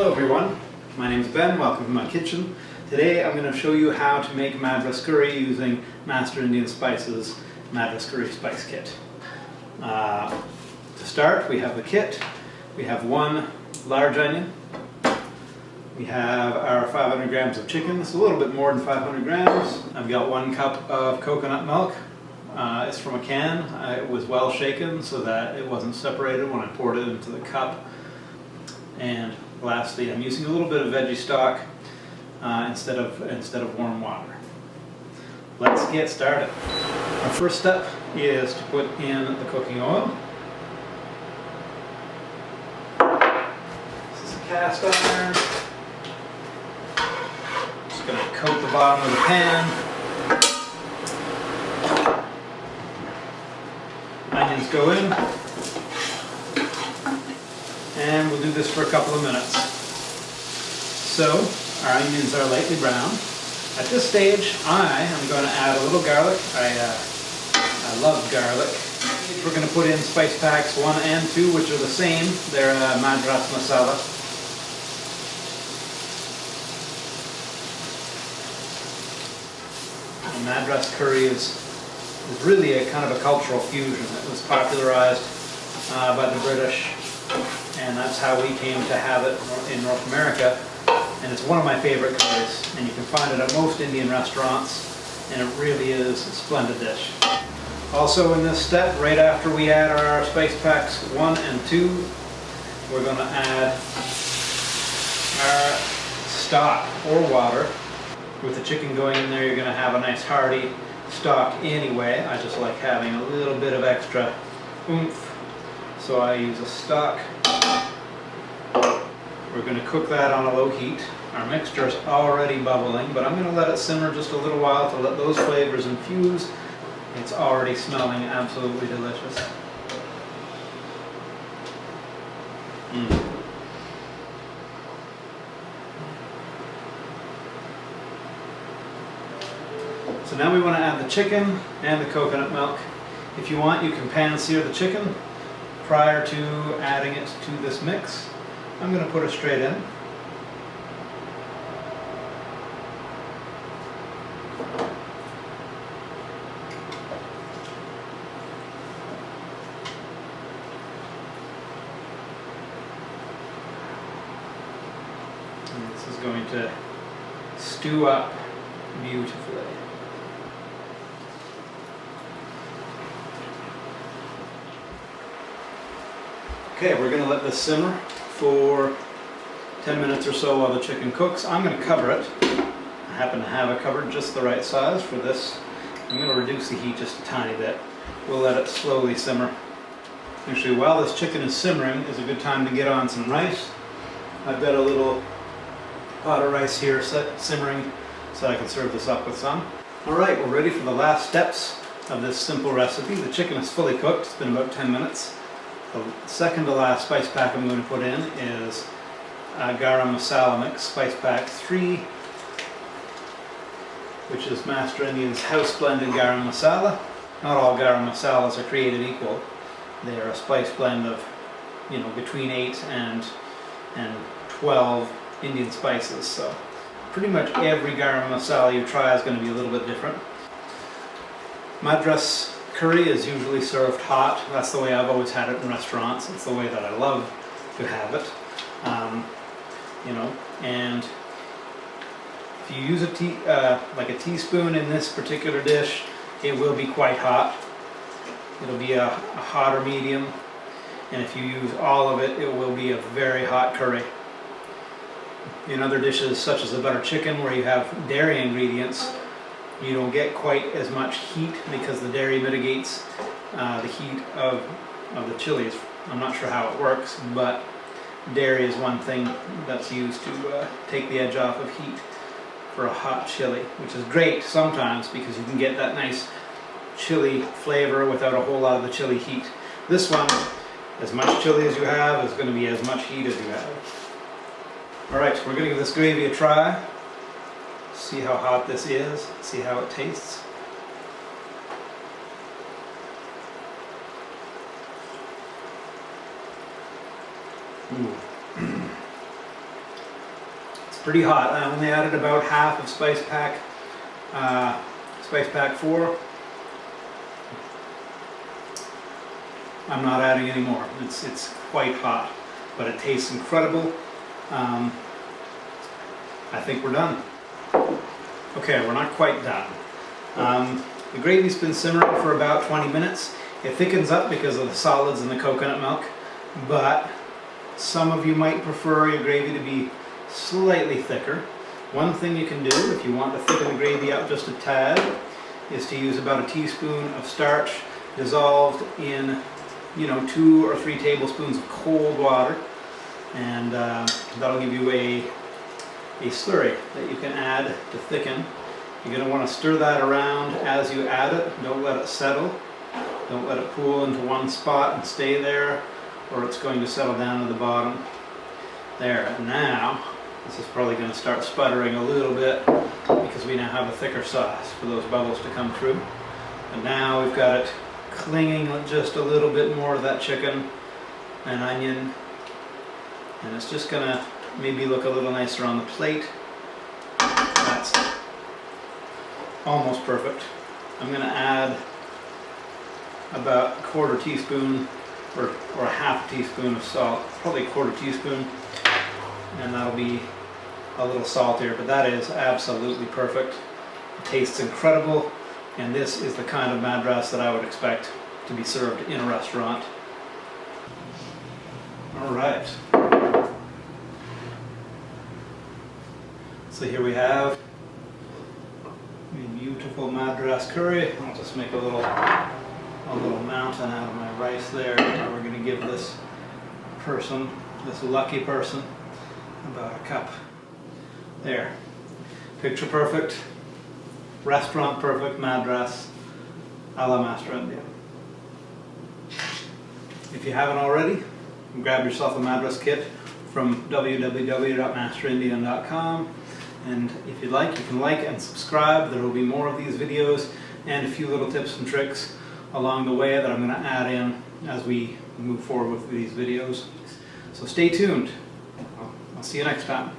Hello everyone, my name is Ben, welcome to my kitchen. Today I'm going to show you how to make Madras curry using Master Indian Spices Madras Curry Spice Kit. To start, we have the kit. We have one large onion. We have our 500 grams of chicken. It's a little bit more than 500 grams. I've got 1 cup of coconut milk. It's from a can. It was well shaken so that it wasn't separated when I poured it into the cup. And lastly, I'm using a little bit of veggie stock instead of warm water. Let's get started. Our first step is to put in the cooking oil. This is a cast iron. Just going to coat the bottom of the pan. Onions go in. And we'll do this for a couple of minutes. So, our onions are lightly brown. At this stage, I am going to add a little garlic. I love garlic. We're going to put in spice packs 1 and 2, which are the same. They're Madras masala. And Madras curry is really a kind of a cultural fusion. It was popularized by the British. And that's how we came to have it in North America. And it's one of my favorite curries. And you can find it at most Indian restaurants. And it really is a splendid dish. Also in this step, right after we add our spice packs 1 and 2, we're going to add our stock or water. With the chicken going in there, you're going to have a nice hearty stock anyway. I just like having a little bit of extra oomph. So I use a stock. We're going to cook that on a low heat. Our mixture is already bubbling, but I'm going to let it simmer just a little while to let those flavors infuse. It's already smelling absolutely delicious. So now we want to add the chicken and the coconut milk. If you want, you can pan sear the chicken prior to adding it to this mix. I'm going to put it straight in. And this is going to stew up beautifully. Okay, we're going to let this simmer for 10 minutes or so while the chicken cooks. I'm going to cover it. I happen to have a cupboard just the right size for this. I'm going to reduce the heat just a tiny bit. We'll let it slowly simmer. Actually, while this chicken is simmering is a good time to get on some rice. I've got a little pot of rice here simmering so I can serve this up with some. Alright, we're ready for the last steps of this simple recipe. The chicken is fully cooked. It's been about 10 minutes. The second to last spice pack I'm going to put in is garam masala mix, spice pack 3, which is Master Indian's house blended garam masala. Not all garam masalas are created equal. They are a spice blend of, between 8 and 12 Indian spices. So pretty much every garam masala you try is going to be a little bit different. Madras curry is usually served hot. That's the way I've always had it in restaurants. It's the way that I love to have it. And if you use like a teaspoon in this particular dish, it will be quite hot. It'll be a hot or medium. And if you use all of it, it will be a very hot curry. In other dishes, such as the butter chicken, where you have dairy ingredients, you don't get quite as much heat because the dairy mitigates the heat of the chilies. I'm not sure how it works, but dairy is one thing that's used to take the edge off of heat for a hot chili, which is great sometimes because you can get that nice chili flavor without a whole lot of the chili heat. This one, as much chili as you have is going to be as much heat as you have. Alright, we're going to give this gravy a try. See how hot this is, see how it tastes. pretty hot. I only added about half of Spice Pack 4. I'm not adding any more. It's quite hot, but it tastes incredible. I think we're done. Okay, we're not quite done. The gravy's been simmering for about 20 minutes. It thickens up because of the solids in the coconut milk, but some of you might prefer your gravy to be slightly thicker. One thing you can do if you want to thicken the gravy up just a tad is to use about a teaspoon of starch dissolved in 2 or 3 tablespoons of cold water, and that'll give you a slurry that you can add to thicken. You're going to want to stir that around as you add it. Don't let it settle. Don't let it pool into one spot and stay there, or it's going to settle down to the bottom. There, and now this is probably going to start sputtering a little bit because we now have a thicker sauce for those bubbles to come through. And now we've got it clinging just a little bit more to that chicken and onion, and it's just going to maybe look a little nicer on the plate. That's almost perfect. I'm going to add about a quarter teaspoon or a half teaspoon of salt, probably a quarter teaspoon, and that'll be a little saltier, but that is absolutely perfect. It tastes incredible, and this is the kind of Madras that I would expect to be served in a restaurant. All right. So here we have a beautiful Madras curry. I'll just make a little mountain out of my rice there. We're going to give this person, this lucky person, about a cup. There. Picture perfect, restaurant perfect Madras a la Master India. If you haven't already, grab yourself a Madras kit from www.masterindian.com, and if you'd like, you can like and subscribe. There will be more of these videos and a few little tips and tricks along the way that I'm going to add in as we move forward with these videos. So stay tuned. I'll see you next time.